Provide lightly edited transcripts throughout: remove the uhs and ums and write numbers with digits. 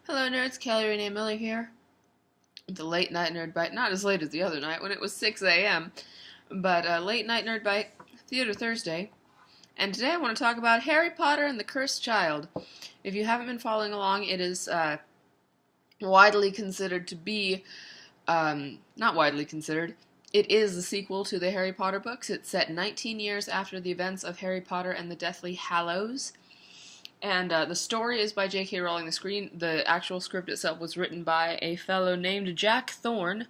Hello nerds, Kelly Renee Miller here. The late night Nerdbyte, not as late as the other night when it was 6 a.m., but late night Nerdbyte, Theater Thursday. And today I want to talk about Harry Potter and the Cursed Child. If you haven't been following along, it is widely considered to be, not widely considered, it is the sequel to the Harry Potter books. It's set 19 years after the events of Harry Potter and the Deathly Hallows. And the story is by J.K. Rowling. The actual script itself was written by a fellow named Jack Thorne.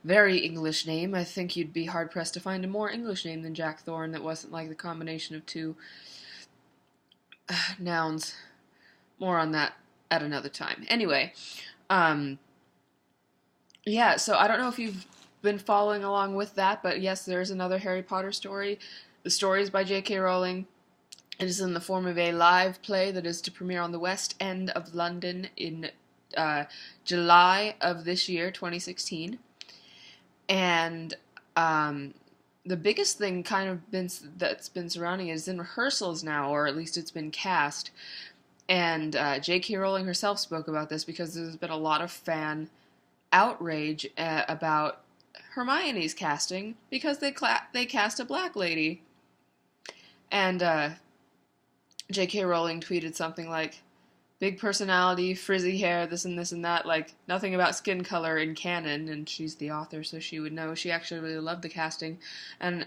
Very English name. I think you'd be hard-pressed to find a more English name than Jack Thorne that wasn't like the combination of two nouns. More on that at another time. Anyway, yeah, so I don't know if you've been following along with that, but yes, there's another Harry Potter story. The story is by J.K. Rowling. It is in the form of a live play that is to premiere on the West End of London in July of this year, 2016. And the biggest thing that's been surrounding it is in rehearsals now, or at least it's been cast. And J.K. Rowling herself spoke about this because there's been a lot of fan outrage about Hermione's casting because they cast a black lady. And J.K. Rowling tweeted something like, big personality, frizzy hair, this and that, like, nothing about skin color in canon, and she's the author, so she would know. She actually really loved the casting, and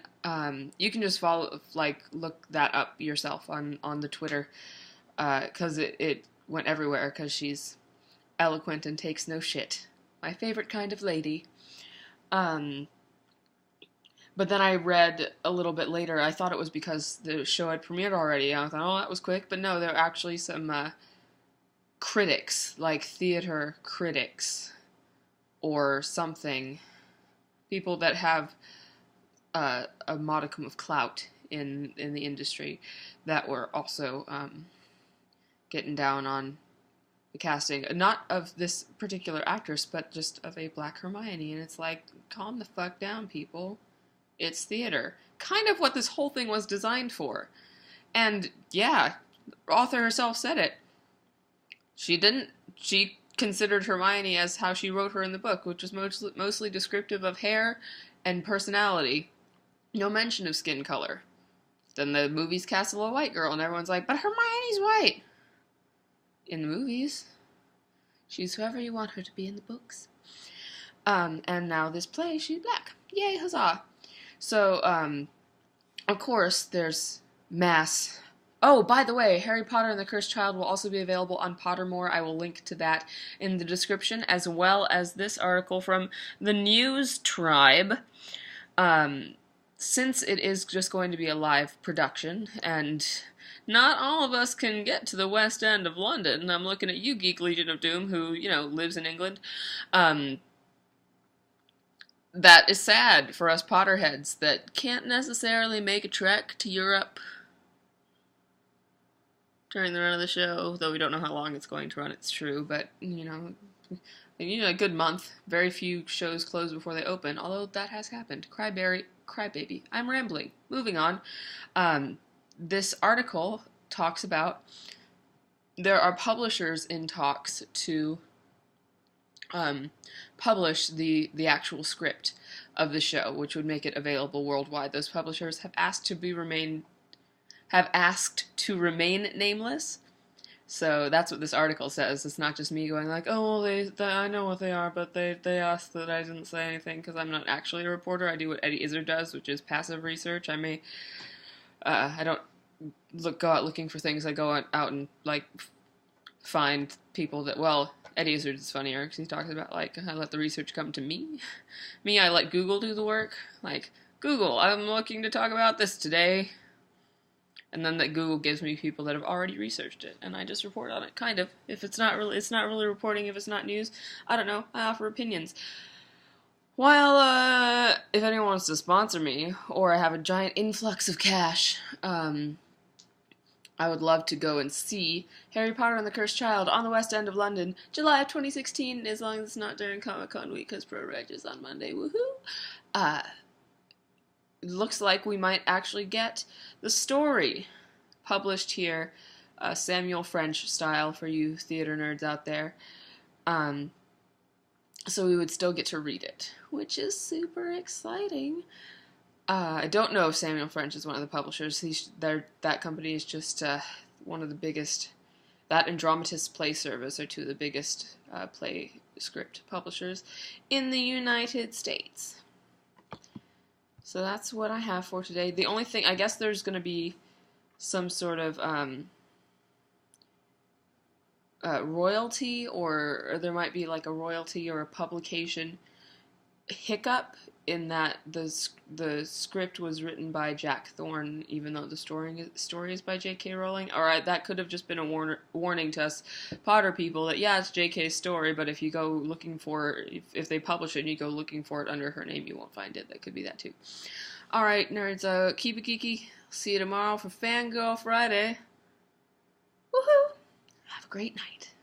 you can just look that up yourself on the Twitter, because it went everywhere, because she's eloquent and takes no shit. My favorite kind of lady. But then I read a little bit later, I thought it was because the show had premiered already. I thought, oh, that was quick. But no, there were actually some critics, like theater critics or something. People that have a modicum of clout in the industry that were also getting down on the casting. Not of this particular actress, but just of a black Hermione. And it's like, calm the fuck down, people. It's theater. Kind of what this whole thing was designed for. And, yeah, the author herself said it. She considered Hermione as how she wrote her in the book, which was mostly descriptive of hair and personality. No mention of skin color. Then the movies cast a little white girl, and everyone's like, but Hermione's white! In the movies. She's whoever you want her to be in the books. And now this play, she's black. Yay, huzzah! So, of course, there's mass. Oh, by the way, Harry Potter and the Cursed Child will also be available on Pottermore. I will link to that in the description, as well as this article from the News Tribe. Since it is just going to be a live production, and not all of us can get to the West End of London. I'm looking at you, Geek Legion of Doom, who, lives in England. That is sad for us Potterheads that can't necessarily make a trek to Europe during the run of the show, though we don't know how long it's going to run, it's true, but, a good month. Very few shows close before they open, although that has happened. Crybaby. I'm rambling. Moving on. This article talks about there are publishers in talks to publish the actual script of the show, which would make it available worldwide. Those publishers have asked to remain nameless. So that's what this article says. It's not just me going like, oh, well, I know what they are, but they asked that I didn't say anything because I'm not actually a reporter. I do what Eddie Izzard does, which is passive research. I don't go out looking for things. I go out and find people that, well, Eddie Izzard is funnier because he talks about, I let the research come to me. I let Google do the work. Google, I'm looking to talk about this today. And then that Google gives me people that have already researched it, and I just report on it, kind of. If it's not really reporting, if it's not news, I don't know, I offer opinions. While, if anyone wants to sponsor me, or I have a giant influx of cash, I would love to go and see Harry Potter and the Cursed Child on the West End of London, July of 2016, as long as it's not during Comic-Con week, because Pro Reg is on Monday, woohoo! It looks like we might actually get the story published here Samuel French style for you theater nerds out there. So we would still get to read it, which is super exciting. I don't know if Samuel French is one of the publishers. That company is just one of the biggest. That and Dramatist Play Service are two of the biggest play script publishers in the United States. So that's what I have for today. The only thing, I guess there's going to be some sort of royalty, or there might be like a royalty or a publication hiccup in that the script was written by Jack Thorne, even though the story is by J.K. Rowling. Alright, that could have just been a warning to us Potter people that, yeah, it's J.K.'s story, but if you go looking for, if they publish it and you go looking for it under her name, you won't find it. That could be that too. Alright, nerds, keep it geeky. See you tomorrow for Fangirl Friday. Woohoo! Have a great night.